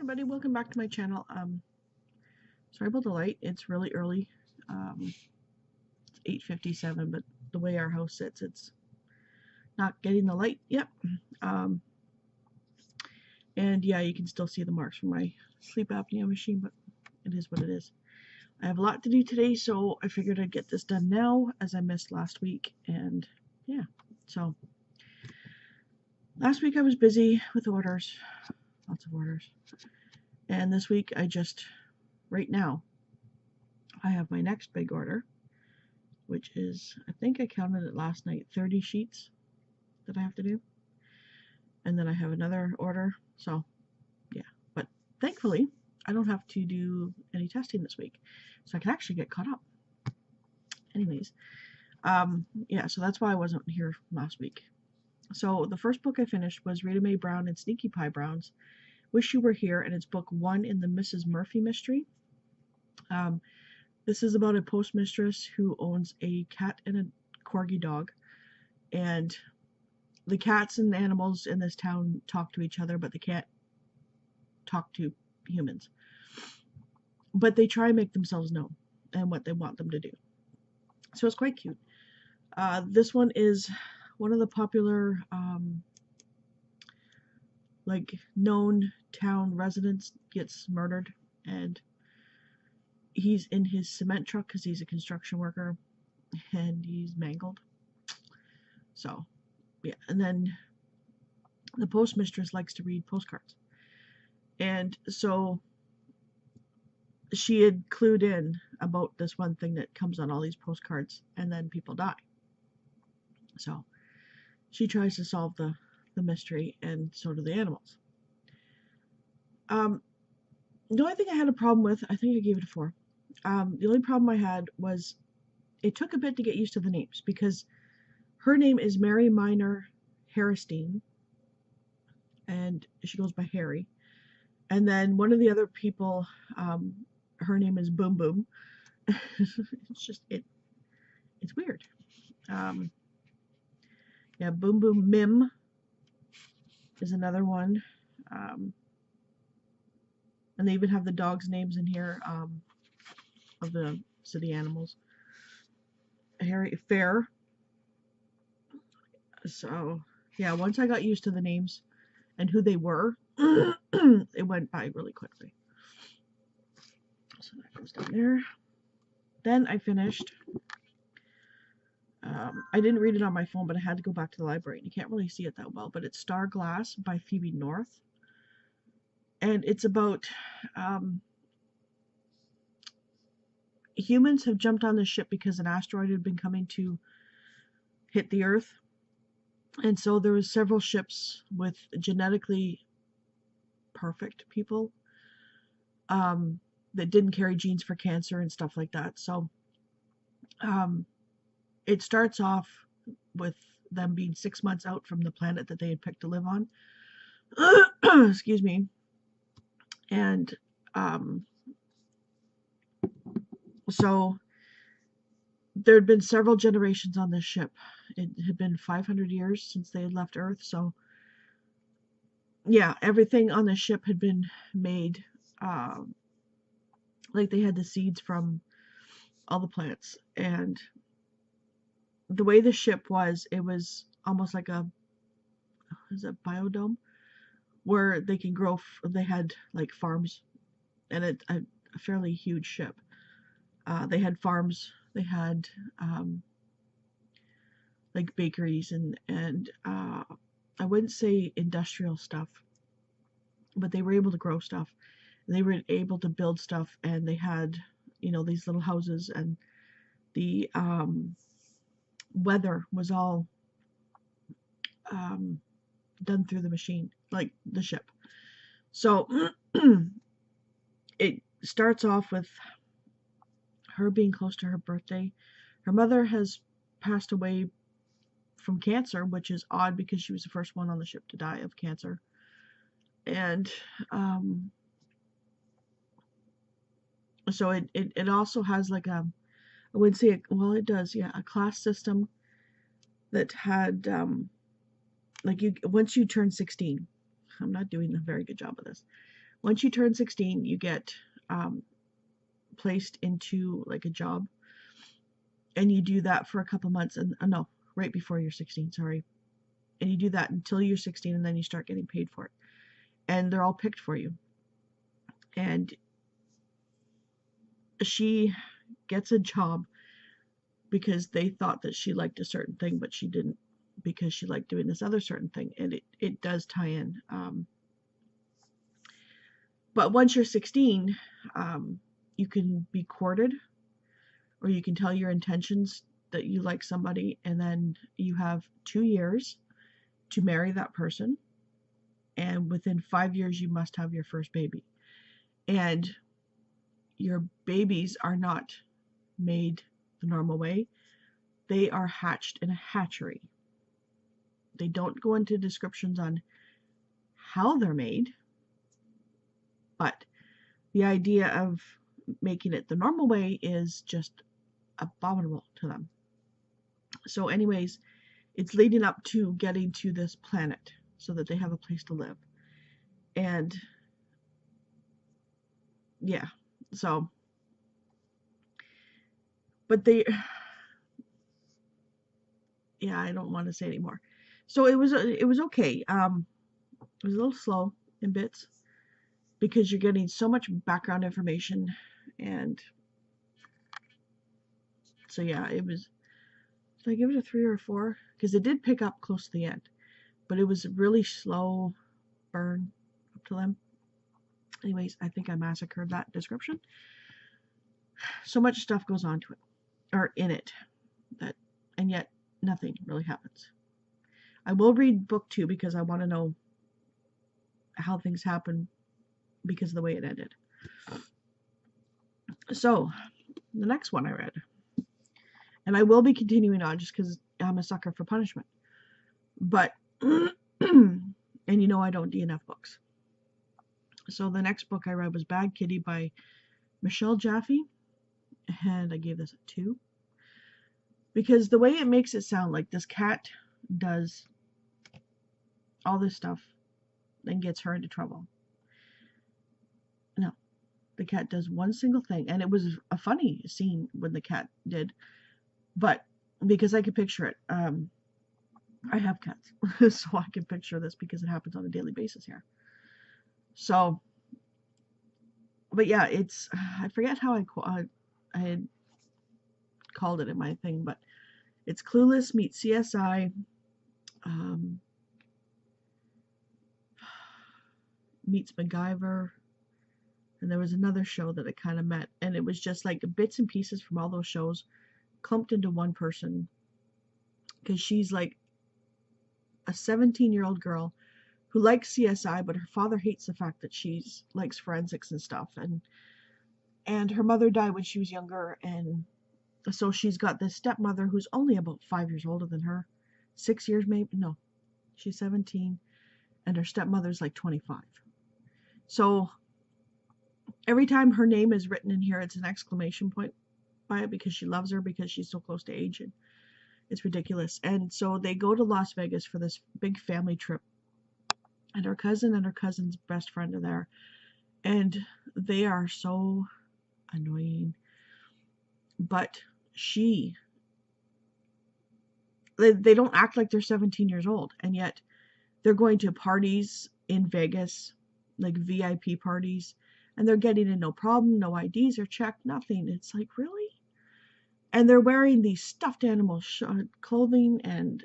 Everybody, welcome back to my channel. Sorry about the light. It's really early. It's 8:57, but the way our house sits, it's not getting the light yet. And yeah, you can still see the marks from my sleep apnea machine, but it is what it is. I have a lot to do today, so I figured I'd get this done now, as I missed last week. And yeah, so last week I was busy with orders, lots of orders. And this week right now, I have my next big order, which is, I think I counted it last night, 30 sheets that I have to do. And then I have another order. So yeah, but thankfully I don't have to do any testing this week, so I can actually get caught up. Anyways, yeah, so that's why I wasn't here last week. So the first book I finished was Rita Mae Brown and Sneaky Pie Browns, Wish You Were Here, and it's book 1 in the Mrs. Murphy mystery. This is about a postmistress who owns a cat and a corgi dog, and the cats and animals in this town talk to each other, but they can't talk to humans. But they try and make themselves known and what they want them to do. So it's quite cute. This one is one of the popular known town residents gets murdered, and he's in his cement truck because he's a construction worker, and he's mangled. So yeah, and then the postmistress likes to read postcards, and so she had clued in about this one thing that comes on all these postcards, and then people die. So she tries to solve the mystery, and so do the animals. The only thing I had a problem with, I think I gave it a 4. The only problem I had was it took a bit to get used to the names, because her name is Mary Minor Harrison, and she goes by Harry. And then one of the other people, her name is Boom Boom. It's just, it's weird. Yeah, Boom Boom Mim is another one. And they even have the dogs' names in here, of the city animals. Harry Fair. So yeah, once I got used to the names and who they were, it went by really quickly. So that goes down there. Then I finished. I didn't read it on my phone, but I had to go back to the library. You can't really see it that well, but it's Star Glass by Phoebe North. And it's about humans have jumped on the ship because an asteroid had been coming to hit the Earth. And so there was several ships with genetically perfect people that didn't carry genes for cancer and stuff like that. So it starts off with them being 6 months out from the planet that they had picked to live on. Excuse me. And so there had been several generations on this ship. It had been 500 years since they had left Earth. So yeah, everything on the ship had been made like they had the seeds from all the plants. And the way the ship was, it was almost like a biodome where they can grow. They had like farms, and a fairly huge ship. They had farms. They had like bakeries and I wouldn't say industrial stuff, but they were able to grow stuff. And they were able to build stuff, and they had, these little houses, and the weather was all done through the machine, like the ship. So it starts off with her being close to her birthday. Her mother has passed away from cancer, which is odd because she was the first one on the ship to die of cancer. And so it also has like I wouldn't say well, it does, yeah, a class system that had like once you turn 16, I'm not doing a very good job of this, Once you turn 16, you get placed into like a job, and you do that for a couple months, and no, right before you're 16, sorry. And you do that until you're 16, and then you start getting paid for it. And they're all picked for you. And she gets a job because they thought that she liked a certain thing, but she didn't, because she liked doing this other certain thing. And it does tie in. But once you're 16, you can be courted, or you can tell your intentions that you like somebody, and then you have 2 years to marry that person. And within 5 years, you must have your first baby. And your babies are not made the normal way. They are hatched in a hatchery. They don't go into descriptions on how they're made, but the idea of making it the normal way is just abominable to them. So anyways, it's leading up to getting to this planet so that they have a place to live. And yeah, so, but they, yeah, I don't want to say anymore. So it was okay. It was a little slow in bits because you're getting so much background information, and so yeah, it was. Did I give it a 3 or a 4? Because it did pick up close to the end, but it was a really slow burn up to them. Anyways, I think I massacred that description. So much stuff goes on to it, or in it, that, and yet nothing really happens. I will read book 2 because I want to know how things happen because of the way it ended. So, the next one I read, and I will be continuing on just because I'm a sucker for punishment. But, and you know I don't DNF books. So the next book I read was Bad Kitty by Michelle Jaffe, and I gave this a 2. Because the way it makes it sound like this cat does all this stuff and gets her into trouble. No, the cat does one single thing, and it was a funny scene when the cat did, but because I could picture it, I have cats, so I can picture this because it happens on a daily basis here. So, but yeah, it's, I forget how I had called it in my thing, but it's Clueless meets CSI, meets MacGyver, and there was another show that it kind of met, and it was just like bits and pieces from all those shows clumped into one person, because she's like a 17-year-old girl who likes CSI, but her father hates the fact that she likes forensics and stuff, and her mother died when she was younger, and so she's got this stepmother who's only about 5 years older than her, 6 years maybe, no, she's 17, and her stepmother's like 25. So every time her name is written in here, it's an exclamation point by it, because she loves her, because she's so close to age, and it's ridiculous. And so they go to Las Vegas for this big family trip, and her cousin and her cousin's best friend are there, and they are so annoying. But they don't act like they're 17 years old, and yet they're going to parties in Vegas, like VIP parties, and they're getting in no problem, no IDs are checked, nothing. It's like, really? And they're wearing these stuffed animal clothing, and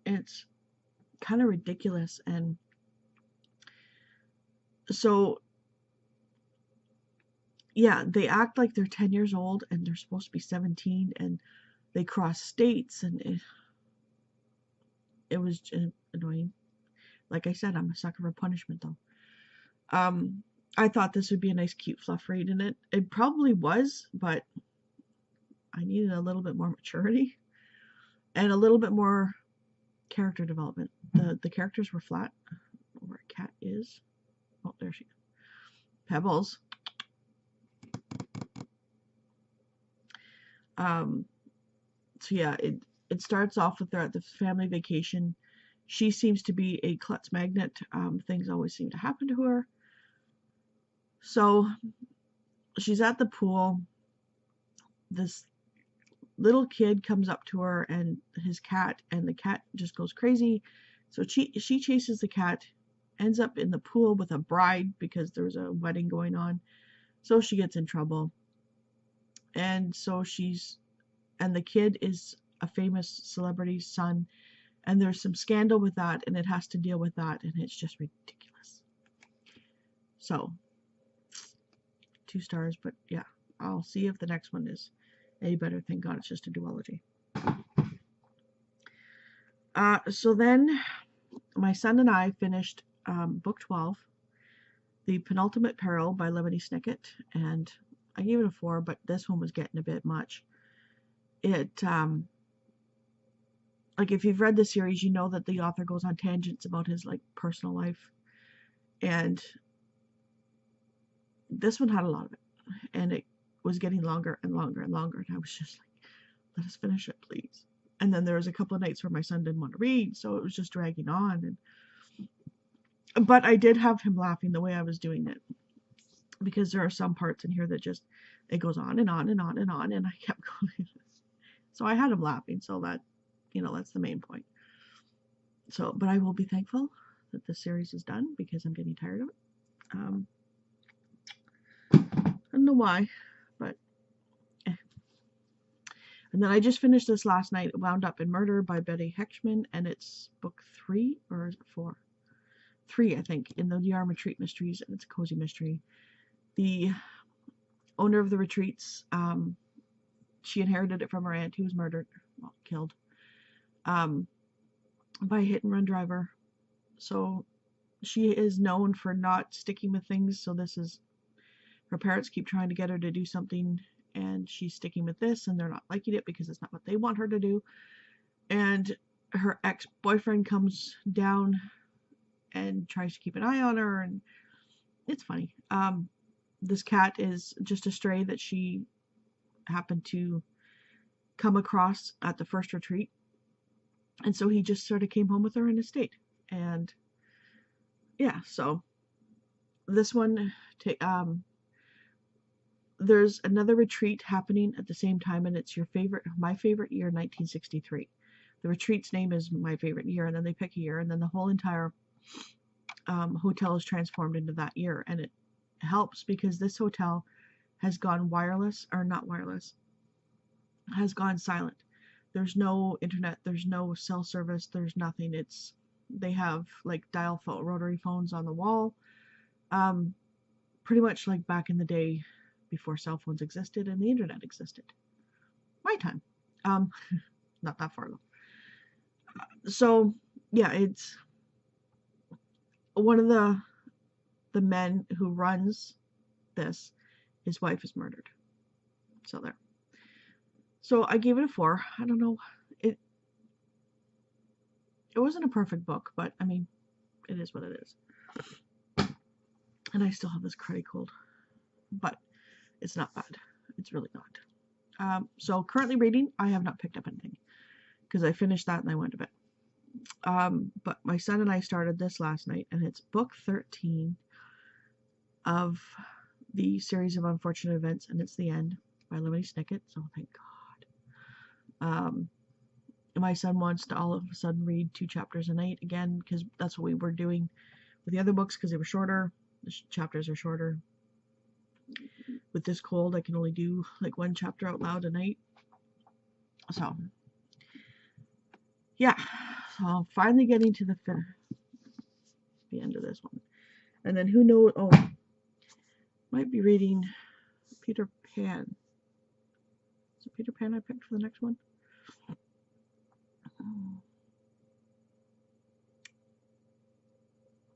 it's kind of ridiculous. And so, yeah, they act like they're 10 years old, and they're supposed to be 17, and they cross states, and it was annoying. Like I said, I'm a sucker for punishment, though. I thought this would be a nice, cute fluff read, and it probably was, but I needed a little bit more maturity and a little bit more character development. The characters were flat. Where a cat is. Oh, there she is. Pebbles. So yeah, it starts off with they're at the family vacation. She seems to be a klutz magnet. Things always seem to happen to her. So she's at the pool. This little kid comes up to her and his cat, and the cat just goes crazy. So she chases the cat, ends up in the pool with a bride because there's a wedding going on. So she gets in trouble. And so and the kid is a famous celebrity's son, and there's some scandal with that, and it has to deal with that, and it's just ridiculous. So 2 stars, but yeah, I'll see if the next one is any better. Thank God it's just a duology. So then my son and I finished book 12, The Penultimate Peril by Lemony Snicket, and I gave it a 4, but this one was getting a bit much. It like, if you've read the series, you know that the author goes on tangents about his like personal life, and this one had a lot of it, and it was getting longer and longer and longer, and I was just like, let us finish it, please. And then there was a couple of nights where my son didn't want to read, so it was just dragging on. But I did have him laughing the way I was doing it, because there are some parts in here that just, it goes on and on and on and on, and I kept going. So I had him laughing, so that, that's the main point. So, but I will be thankful that this series is done, because I'm getting tired of it. I don't know why, but And then I just finished this last night, Wound Up in Murder by Betty Heckman, and it's book 3, or is it 4? 3, I think, in the Yarm Retreat Mysteries, and it's a cozy mystery. The owner of the retreats, she inherited it from her aunt, who was murdered, well, killed, by a hit-and-run driver. So she is known for not sticking with things, so this is, her parents keep trying to get her to do something, and she's sticking with this, and they're not liking it because it's not what they want her to do. And her ex-boyfriend comes down and tries to keep an eye on her, and it's funny. This cat is just a stray that she happened to come across at the first retreat, and so he just sort of came home with her in his state. And yeah, so this one, there's another retreat happening at the same time, and it's my favorite year, 1963. The retreat's name is My Favorite Year, and then they pick a year, and then the whole entire hotel is transformed into that year. And it helps because this hotel has gone has gone silent. There's no internet, there's no cell service, there's nothing. They have like rotary phones on the wall, pretty much like back in the day before cell phones existed and the internet existed. My time. Not that far though. So yeah, it's one of the men who runs this, his wife is murdered. So there. So I gave it a 4. I don't know. It wasn't a perfect book, but I mean, it is what it is. And I still have this cruddy cold, but it's not bad. It's really not. So currently reading, I have not picked up anything because I finished that and I went to bed. But my son and I started this last night, and it's book 13 of the series of unfortunate events, and it's the end by Lemony Snicket. So thank God. My son wants to all of a sudden read 2 chapters a night again, because that's what we were doing with the other books, because they were shorter. The chapters are shorter. With this cold, I can only do like 1 chapter out loud a night. So yeah, so I'm finally getting to the end of this one. And then who knows, might be reading Peter Pan. Is it Peter Pan I picked for the next one?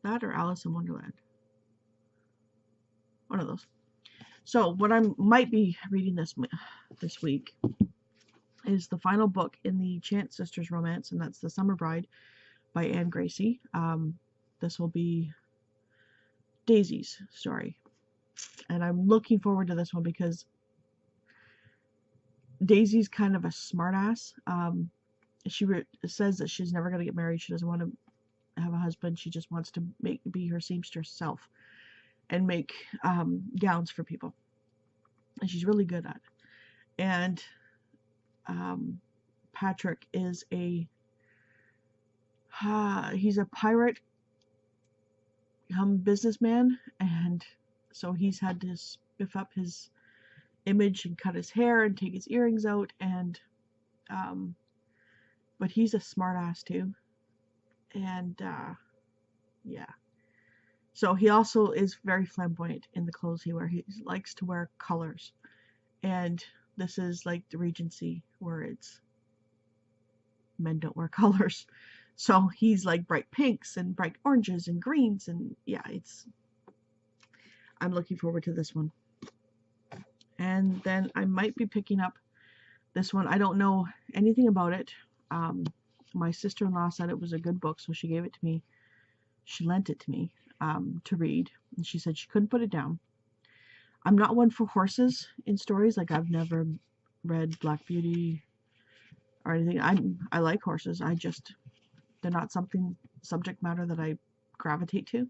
That or Alice in Wonderland. One of those. So what I might be reading this week is the final book in the Chance Sisters romance, and that's The Summer Bride by Anne Gracie. This will be Daisy's story. And I'm looking forward to this one because Daisy's kind of a smartass. She says that she's never going to get married. She doesn't want to have a husband. She just wants to be her seamstress self. and make gowns for people. And she's really good at it. And Patrick is he's a pirate businessman, and so he's had to spiff up his image and cut his hair and take his earrings out, and but he's a smart ass too. And yeah, so he also is very flamboyant in the clothes he wears. He likes to wear colors, and this is like the Regency where it's men don't wear colors. So he's like bright pinks and bright oranges and greens, and yeah, I'm looking forward to this one. And then I might be picking up this one. I don't know anything about it. My sister-in-law said it was a good book, so she gave it to me. She lent it to me to read, and she said she couldn't put it down. I'm not one for horses in stories. Like, I've never read Black Beauty or anything. I like horses. They're not subject matter that I gravitate to.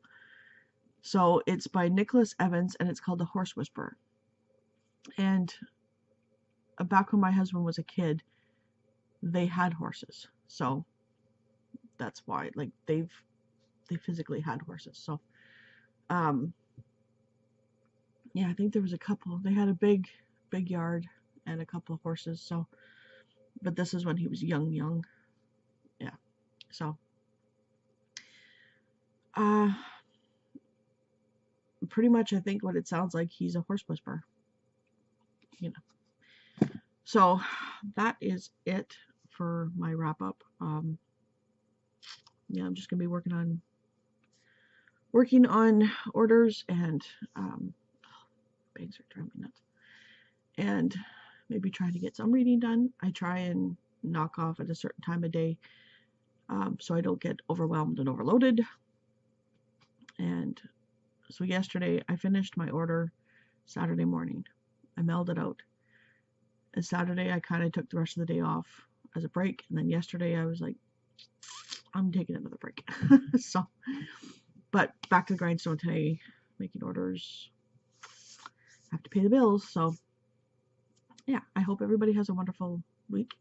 So it's by Nicholas Evans, and it's called The Horse Whisperer. And back when my husband was a kid, they had horses. So that's why, like, they physically had horses. So yeah, I think there was a couple. They had a big yard and a couple of horses. So, but this is when he was young. Yeah. So pretty much I think what it sounds like, he's a horse whisperer. You know. So that is it for my wrap up. Yeah, I'm just gonna be working on orders, and bags are driving me nuts. And maybe trying to get some reading done. I try and knock off at a certain time of day, so I don't get overwhelmed and overloaded. And so yesterday I finished my order Saturday morning. I mailed it out. And Saturday I kind of took the rest of the day off as a break. And then yesterday I was like, I'm taking another break. So, but back to the grindstone today, making orders. Have to pay the bills. So yeah, I hope everybody has a wonderful week.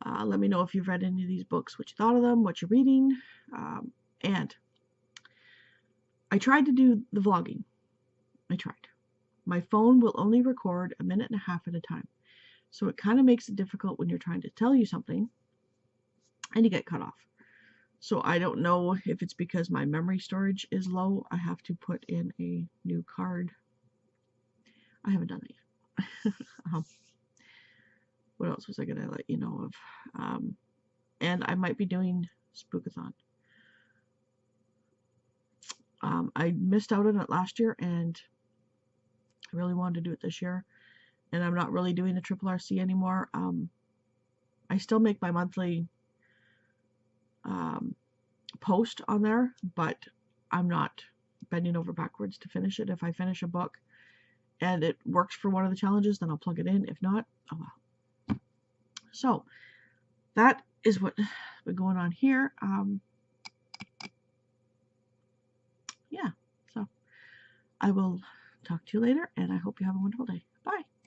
Let me know if you've read any of these books, what you thought of them, what you're reading. And I tried to do the vlogging. I tried. My phone will only record 1.5 minutes at a time. So it kind of makes it difficult when you're trying to tell you something and you get cut off. So I don't know if it's because my memory storage is low. I have to put in a new card. I haven't done it yet. What else was I going to let you know of? And I might be doing Spookathon. I missed out on it last year, and I really wanted to do it this year. And I'm not really doing the Triple RC anymore. I still make my monthly post on there, but I'm not bending over backwards to finish it. If I finish a book and it works for one of the challenges, then I'll plug it in. If not, oh well. So that is what's been going on here. Yeah, so I will talk to you later, and I hope you have a wonderful day. Bye.